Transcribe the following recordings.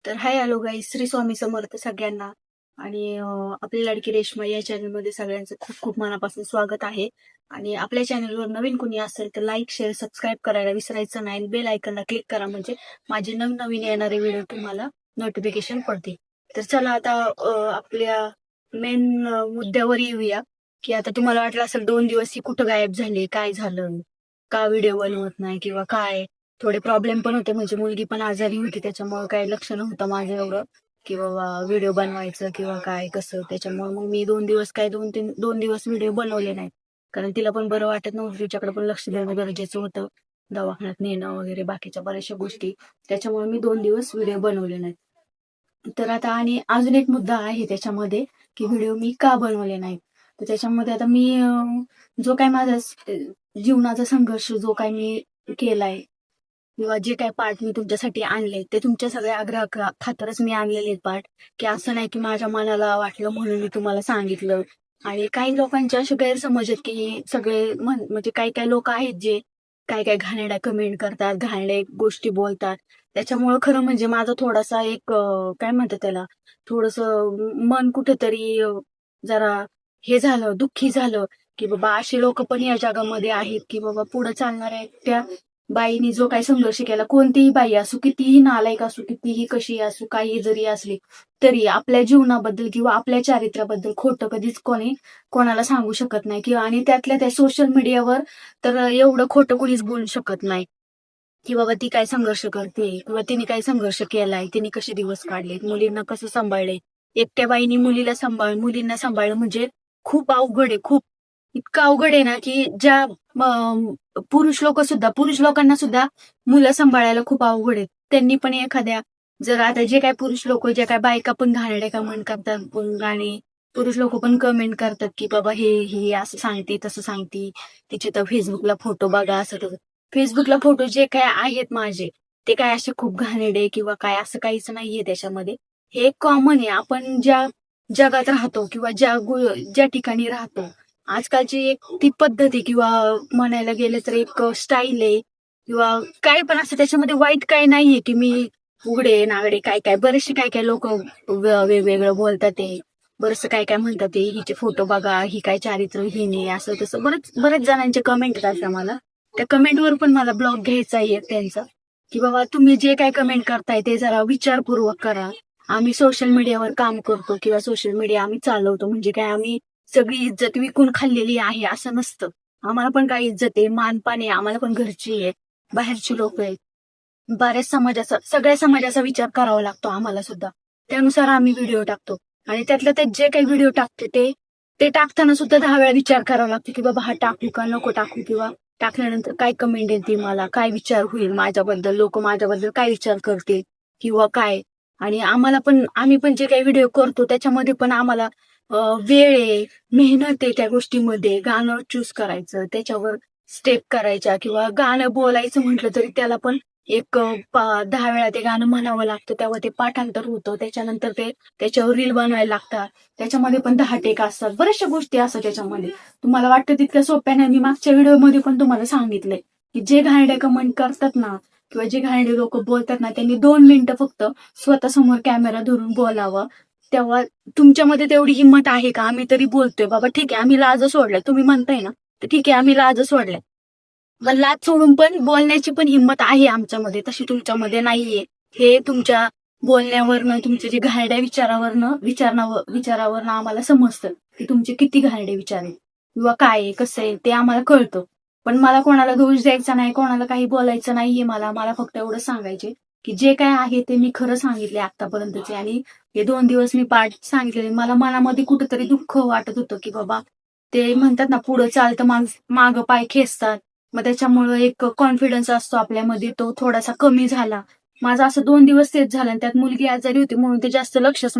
तर hi hello गाईस, श्री स्वामी समर्थ सगळ्यांना. आणि आपली लाडकी रेश्मा या चॅनलमध्ये सगळ्यांचं खूप खूप मनापासून स्वागत आहे. आणि आपल्या चॅनलवर नवीन कोणी असेल तर लाईक शेअर सबस्क्राईब करायला विसरायचं नाही. बेल आयकनला क्लिक करा, म्हणजे माझे नवनवीन येणारे व्हिडिओ तुम्हाला नोटिफिकेशन पडते. तर चला आता आपल्या मेन मुद्द्यावर येऊया. की आता तुम्हाला वाटलं असेल 2 दिवस ही कुठं गायब झाली, काय झालं, का व्हिडिओ बनवत नाही किंवा काय. थोडे प्रॉब्लेम पण होते, म्हणजे मुलगी पण आजारी होती, त्याच्यामुळे काही लक्ष नव्हतं माझं एवढं की बाबा व्हिडिओ बनवायचं किंवा काय कसं. त्याच्यामुळे मग मी 2 दिवस काय 2 दिवस व्हिडिओ बनवले नाहीत. कारण तिला पण बरं वाटत नव्हतं, तिच्याकडे पण लक्ष देणं गरजेचं होतं, दवाखान्यात नेणं वगैरे बाकीच्या बऱ्याचशा गोष्टी. त्याच्यामुळे मी 2 दिवस व्हिडिओ बनवले नाहीत. तर आता आणि अजून एक मुद्दा आहे त्याच्यामध्ये, की व्हिडिओ मी का बनवले नाहीत. तर त्याच्यामध्ये आता मी जो काय माझा जीवनाचा संघर्ष जो काय मी केलाय किंवा जे काय पार्ट मी तुमच्यासाठी आणले ते तुमच्या सगळ्या आग्रह खातरच मी आणलेले पार्ट. की असं नाही की माझ्या मनाला वाटलं म्हणून मी तुम्हाला सांगितलं. आणि काही लोकांचे असे गैरसमज आहेत की सगळे म्हणजे काही काही लोक आहेत जे काय काय घाणेरड्या कमेंट करतात, घाणेरड्या गोष्टी बोलतात. त्याच्यामुळं खरं म्हणजे माझा थोडासा एक काय म्हणतात त्याला, थोडस मन कुठेतरी जरा हे झालं, दुःखी झालं. की बाबा अशी लोक पण या जगामध्ये आहेत की बाबा पुढे चालणाऱ्या त्या बाईनी जो काही संघर्ष केला, कोणतीही बाई असू, कितीही नालायक असू, कितीही कशी असू, काही जरी असली तरी आपल्या जीवनाबद्दल किंवा आपल्या चारित्र्याबद्दल खोटं कधीच कोणाला सांगू शकत नाही. किंवा आणि त्यातल्या त्या सोशल मीडियावर तर एवढं खोटं कोणीच बोलू शकत नाही. की बाबा ती काय संघर्ष करते किंवा तिने काय संघर्ष केलाय, तिने कसे दिवस काढले, मुलींना कसं सांभाळले. एकट्या बाईनी मुलींना सांभाळलं म्हणजे खूप अवघड आहे. खूप इतकं अवघड आहे ना, की ज्या पुरुष लोकांना सुद्धा मुलं सांभाळायला खूप अवघड आहे. त्यांनी पण एखाद्या, जर आता जे काय पुरुष लोक, जे काय बायका पण घाणेरड्या कमेंट करतात, आणि पुरुष लोक पण कमेंट करतात की बाबा हे असं सांगते तसं सांगते, तिचे तर फेसबुकला फोटो बघा, असं तसं. फेसबुकला फोटो जे काय आहेत माझे, ते काय असे खूप घाणेरडे किंवा काय असं काहीच नाहीये त्याच्यामध्ये. हे कॉमन आहे. आपण ज्या जगात राहतो किंवा ज्या ठिकाणी राहतो, आजकालची एक ती पद्धत आहे किंवा म्हणायला गेलं तर एक स्टाईल आहे किंवा काय पण असं. त्याच्यामध्ये वाईट काय नाहीये की मी उघडे नागडे काय काय बरेचसे काय काय लोक वेगवेगळं बोलतात. ते बरंचसं काय काय म्हणतात, ते हिचे फोटो बघा, ही काय चारित्रहीन आहे, असं तसं बरेच जणांचे कमेंट येतात मला. त्या कमेंटवर पण मला ब्लॉग घ्यायचा आहे त्यांचा, की बाबा तुम्ही जे काय कमेंट करताय ते जरा विचारपूर्वक करा. आम्ही सोशल मीडियावर काम करतो किंवा सोशल मीडिया आम्ही चालवतो म्हणजे काय आम्ही सगळी इज्जत विकून खाल्लेली आहे असं नसतं. आम्हाला पण काही इज्जत आहे, मानपान आहे, आम्हाला पण घरची आहे, बाहेरची लोक आहेत. बऱ्याच समाजाचा, सगळ्या समाजाचा विचार करावा लागतो आम्हाला सुद्धा. त्यानुसार आम्ही व्हिडिओ टाकतो. आणि त्यातल्या त्यात जे काही व्हिडिओ टाकतो ते ते टाकताना सुद्धा 10 वेळा विचार करावा लागतो की बाबा हा टाकू का नको टाकू, किंवा टाकल्यानंतर काय कमेंट येते, मला काय विचार होईल माझ्याबद्दल, लोक माझ्याबद्दल काय विचार करतील किंवा काय. आणि आम्ही पण जे काही व्हिडिओ करतो त्याच्यामध्ये पण आम्हाला वेळ आहे, मेहनत आहे. त्या गोष्टीमध्ये गाणं चूज करायचं, त्याच्यावर स्टेप करायच्या, किंवा गाणं बोलायचं म्हटलं तरी त्याला पण एक 10 वेळा ते गाणं म्हणावं लागतं, तेव्हा ते पाठांतर होतं. त्याच्यानंतर ते त्याच्यावर रील बनवायला लागतात, त्याच्यामध्ये पण 10 टेक असतात, बऱ्याचशा गोष्टी असतात त्याच्यामध्ये. तुम्हाला वाटतं तितक्या सोप्या नाही. मी मागच्या व्हिडिओमध्ये पण तुम्हाला सांगितलंय की जे घाणेरडे कमेंट करतात ना किंवा जे घाणेरडे लोक बोलतात ना, त्यांनी 2 मिनिटं फक्त स्वतःसमोर कॅमेरा धरून बोलावं. तेव्हा तुमच्यामध्ये तेवढी हिंमत आहे का? आम्ही तरी बोलतोय बाबा, ठीक आहे आम्ही लाज सोडलाय, तुम्ही म्हणताय ना, तर ठीक आहे आम्ही लाज सोडलाय. पण लाज सोडून पण बोलण्याची पण हिंमत आहे आमच्यामध्ये, तशी तुमच्यामध्ये नाहीये. हे तुमच्या बोलण्यावरनं, तुमचे जे घाणेरड्या विचारावरनं आम्हाला समजतं की तुमचे किती घाणेरडे विचार आहेत किंवा काय आहे, कसं आहे ते आम्हाला कळतं. पण मला कोणाला दोष द्यायचा नाही, कोणाला काही बोलायचं नाहीये. मला मला फक्त एवढं सांगायचे की जे काय आहे ते मी खरं सांगितले आतापर्यंतचे. आणि हे 2 दिवस मी पाठ सांगितले. मला मनामध्ये कुठेतरी दुःख वाटत होतं की बाबा, ते म्हणतात ना पुढे चालतं मागं पाय खेचतात. मग त्याच्यामुळं एक कॉन्फिडन्स असतो आपल्यामध्ये, तो थोडासा कमी झाला. माझं असं 2 दिवस तेच झालं. आणि त्यात मुलगी आजारी होती म्हणून ते जास्त लक्षच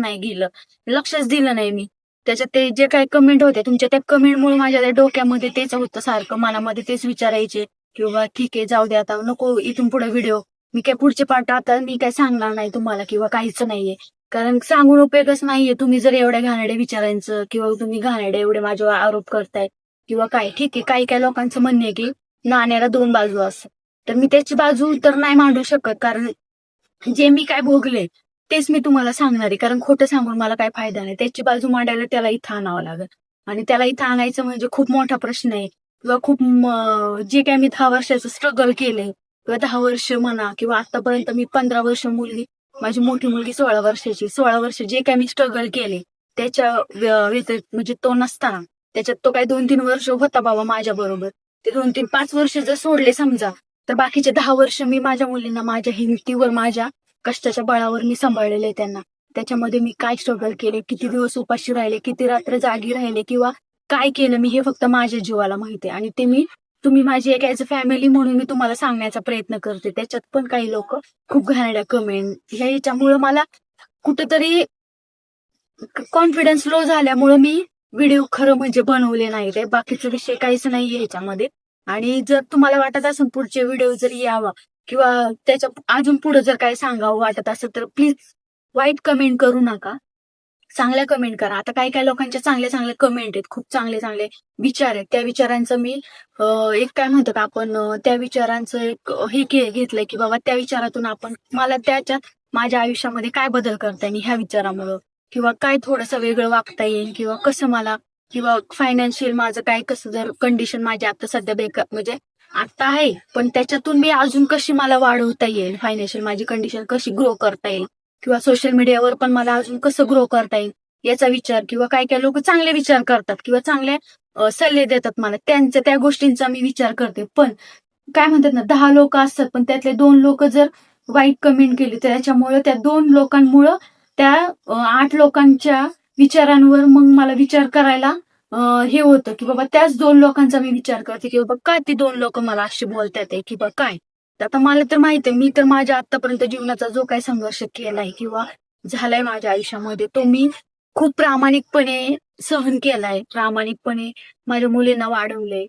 दिलं नाही मी. त्याच्यात ते जे काही कमेंट होते तुमच्या, त्या कमेंटमुळे माझ्या त्या डोक्यामध्ये तेच होतं, सारखं मनामध्ये तेच विचारायचे किंवा ठीक आहे जाऊ दे आता, नको इथून पुढे व्हिडिओ. मी काय पुढचे पार्ट आता मी काय सांगणार नाही तुम्हाला किंवा काहीच नाहीये. कारण सांगून उपयोगच नाहीये. तुम्ही जर एवढ्या घाणेरड्या विचारांचं किंवा तुम्ही घाणेरडे एवढे माझ्यावर आरोप करताय किंवा काय, ठीक आहे काही काही लोकांचं म्हणणं आहे की नाण्याला 2 बाजू असतात. तर मी त्याची बाजू तर नाही मांडू शकत, कारण जे मी काय भोगले तेच मी तुम्हाला सांगणार आहे, कारण खोटं सांगून मला काही फायदा नाही. त्याची बाजू मांडायला त्याला इथं आणावं लागेल आणि त्याला इथं आणायचं म्हणजे खूप मोठा प्रश्न आहे किंवा खूप जे काय मी 10 वर्षाचं स्ट्रगल केलंय किंवा 10 वर्ष म्हणा किंवा आतापर्यंत मी 15 वर्ष मुलगी, माझी मोठी मुलगी 16 वर्षाची, 16 वर्ष जे काय मी स्ट्रगल केले त्याच्या व्यतिरिक्त म्हणजे तो नसताना त्याच्यात तो काही 2-3 वर्ष होता बाबा माझ्या बरोबर. ते 2-3, 5 वर्ष जर सोडले समजा, तर बाकीचे 10 वर्ष मी माझ्या मुलींना माझ्या हिमतीवर, माझ्या कष्टाच्या बळावर मी सांभाळलेले आहे त्यांना. त्याच्यामध्ये मी काय स्ट्रगल केले, किती दिवस उपाशी राहिले, किती रात्र जागी राहिले किंवा काय केलं मी हे फक्त माझ्या जीवाला माहिती आहे. आणि ते तुम्ही माझी एक ऍज अ फॅमिली म्हणून मी तुम्हाला सांगण्याचा प्रयत्न करते. त्याच्यात पण काही लोक खूप घाणेरड्या कमेंट ह्याच्यामुळे मला कुठेतरी कॉन्फिडन्स लो झाल्यामुळे मी व्हिडिओ खरं म्हणजे बनवले नाही. ते बाकीचा विषय काहीच नाहीये ह्याच्यामध्ये. आणि जर तुम्हाला वाटत असेल पुढचे व्हिडिओ जर यावा किंवा त्याच्या अजून पुढे जर काही सांगावं वाटत असेल तर प्लीज वाईट कमेंट करू नका, चांगल्या कमेंट करा. आता काही काही लोकांच्या चांगल्या चांगल्या कमेंट आहेत, खूप चांगले चांगले विचार आहेत. त्या विचारांचं मी एक काय म्हणतात आपण त्या विचारांचं एक हे घेतलंय की बाबा त्या विचारातून आपण मला त्याच्यात माझ्या आयुष्यामध्ये काय बदल करता येईल ह्या विचारामुळं, किंवा काय थोडंसं वेगळं वागता येईल, किंवा कसं मला, किंवा फायनान्शियल माझं काय कसं जर कंडिशन माझी आता सध्या बेकार म्हणजे आता आहे पण त्याच्यातून मी अजून कशी मला वाढवता येईल, फायनान्शियल माझी कंडिशन कशी ग्रो करता येईल, किंवा सोशल मीडियावर पण मला अजून कसं ग्रो करता येईल याचा विचार, किंवा काही काही लोक चांगले विचार करतात किंवा चांगले सल्ले देतात मला, त्यांच्या त्या गोष्टींचा मी विचार करते. पण काय म्हणतात ना, 10 लोक असतात पण त्यातले 2 लोक जर वाईट कमेंट केली तर त्याच्यामुळे त्या 2 लोकांमुळं त्या 8 लोकांच्या विचारांवर मग मला विचार करायला हे होतं की बाबा त्याच 2 लोकांचा मी विचार करते की बाबा काय ती 2 लोक मला अशी बोलतात आहे किंवा काय. आता मला तर माहिती आहे, मी तर माझ्या आतापर्यंत जीवनाचा जो काही संघर्ष केलाय किंवा झालाय माझ्या आयुष्यामध्ये तो मी खूप प्रामाणिकपणे सहन केलाय, प्रामाणिकपणे माझ्या मुलींना वाढवलंय.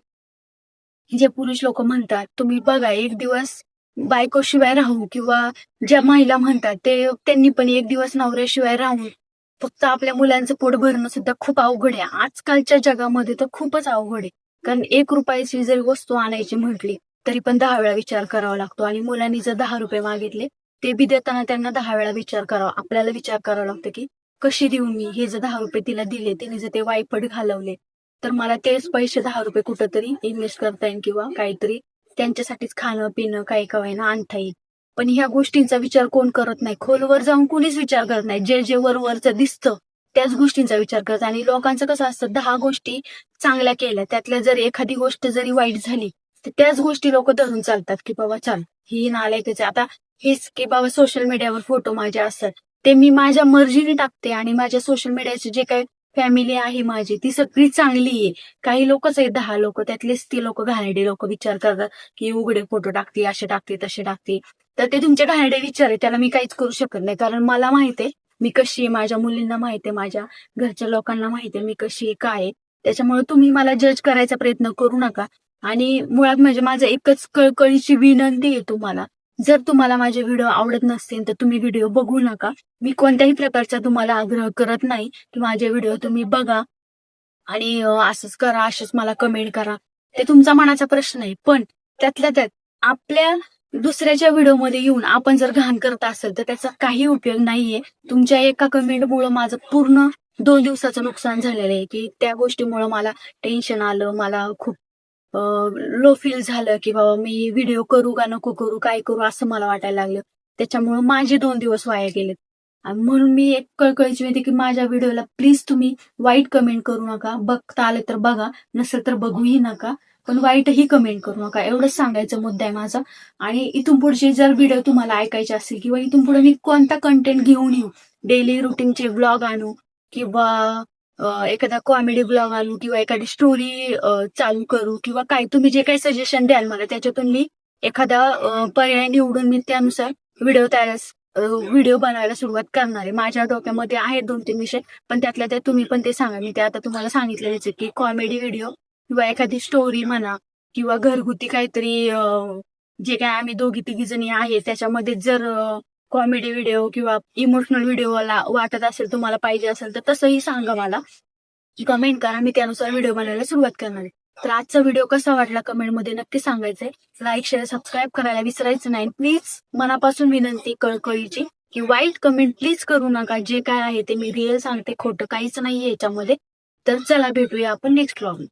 जे पुरुष लोक म्हणतात तुम्ही बघा एक दिवस बायकोशिवाय राहू, किंवा ज्या महिला म्हणतात त्यांनी पण एक दिवस नवऱ्याशिवाय राहून फक्त आपल्या मुलांचं पोट भरणं सुद्धा खूप अवघड आहे. आजकालच्या जगामध्ये तर खूपच अवघड आहे. कारण 1 रुपयाची जरी वस्तू आणायची म्हटली तरी पण 10 वेळा विचार करावा लागतो. आणि मुलांनी जर 10 रुपये मागितले ते बी देताना त्यांना 10 वेळा विचार करावा, आपल्याला विचार करावा लागतो की कशी देऊ मी, हे जर 10 रुपये तिला दिले, तिने जर ते वायपट घालवले तर मला तेच पैसे 10 रुपये कुठंतरी इन्व्हेस्ट करता येईल किंवा काहीतरी त्यांच्यासाठीच खाणं पिणं काही कवायना आणता येईल. पण ह्या गोष्टींचा विचार कोण करत नाही, खोलवर जाऊन कोणीच विचार करत नाही. जे वरवरचं दिसतं त्याच गोष्टींचा विचार करतात. आणि लोकांचं कसं असतं, 10 गोष्टी चांगल्या केल्या त्यातल्या जर एखादी गोष्ट जरी वाईट झाली तर त्याच गोष्टी लोक धरून चालतात की बाबा चाल ही नालायकच आहे. आता हेच की बाबा सोशल मीडियावर फोटो माझे असतात ते मी माझ्या मर्जीने टाकते, आणि माझ्या सोशल मीडियाचे जे काही फॅमिली आहे माझी ती सगळी चांगली आहे. काही लोकच आहेत 10 लोक, त्यातलेच ती लोक घाणेरडे लोक विचार करतात की उघडे फोटो टाकते, असे टाकते तसे टाकते. तर ते तुमचे घाणेरडे विचार आहे, त्याला मी काहीच करू शकत नाही. कारण मला माहिती आहे मी कशी आहे, माझ्या मुलींना माहिती आहे, माझ्या घरच्या लोकांना माहिती आहे मी कशी आहे काय आहे. त्याच्यामुळे तुम्ही मला जज करायचा प्रयत्न करू नका. आणि मुळात म्हणजे माझं एकच कळकळीची विनंती आहे तुम्हाला, जर तुम्हाला माझे व्हिडिओ आवडत नसतील तर तुम्ही व्हिडिओ बघू नका. मी कोणत्याही प्रकारचा तुम्हाला आग्रह करत नाही की माझे व्हिडिओ तुम्ही बघा आणि असंच करा, असेच मला कमेंट करा. ते तुमचा मनाचा प्रश्न आहे. पण त्यातल्या त्यात आपल्या दुसऱ्याच्या व्हिडिओमध्ये येऊन आपण जर घाण करत असेल तर त्याचा काही उपयोग नाहीये. तुमच्या एका कमेंटमुळे माझं पूर्ण 2 दिवसाचं नुकसान झालेलं आहे, की त्या गोष्टीमुळे मला टेन्शन आलं, मला खूप लो फील झालं की बाबा मी व्हिडिओ करू का नको करू, काय करू असं मला वाटायला लागलं. त्याच्यामुळे माझे 2 दिवस वाया गेलेत. आणि म्हणून मी एक कळकळीची विनंती की माझ्या व्हिडिओला प्लीज तुम्ही वाईट कमेंट करू नका. बघता आले तर बघा, नसेल तर बघूही नका, पण वाईटही कमेंट करू नका. एवढंच सांगायचं मुद्दा आहे माझा. आणि इथून पुढचे जर व्हिडिओ तुम्हाला ऐकायचे असतील किंवा इथून पुढे मी कोणता कंटेंट घेऊन येऊ, डेली रुटीनचे व्लॉग आणू किंवा एखादा कॉमेडी ब्लॉग आणू किंवा एखादी स्टोरी चालू करू किंवा काय, तुम्ही जे काही सजेशन द्याल मला त्याच्यातून मी एखादा पर्याय निवडून मी त्यानुसार व्हिडिओ बनवायला सुरुवात करणार आहे. माझ्या डोक्यामध्ये आहेत 2-3 विषय, पण त्यातल्या त्यात तुम्ही पण ते सांगा. मी ते आता तुम्हाला सांगितलेलेच आहे की कॉमेडी व्हिडिओ किंवा एखादी स्टोरी म्हणा किंवा घरगुती काहीतरी जे काय आम्ही दोघी तिघी जणी आहे त्याच्यामध्ये जर कॉमेडी व्हिडिओ किंवा इमोशनल व्हिडिओला वाटत असेल तुम्हाला पाहिजे असेल तर तसंही सांगा मला, कमेंट करा. मी त्यानुसार व्हिडिओ बनवायला सुरुवात करणार आहे. तर आजचा व्हिडिओ कसा वाटला कमेंटमध्ये नक्की सांगायचंय. लाईक शेअर सबस्क्राईब करायला विसरायचं नाही. प्लीज मनापासून विनंती कळकळीची की वाईट कमेंट प्लीज करू नका. जे काय आहे ते मी रिअल सांगते, खोटं काहीच नाहीये याच्यामध्ये. तर चला भेटूया आपण नेक्स्ट व्लॉग.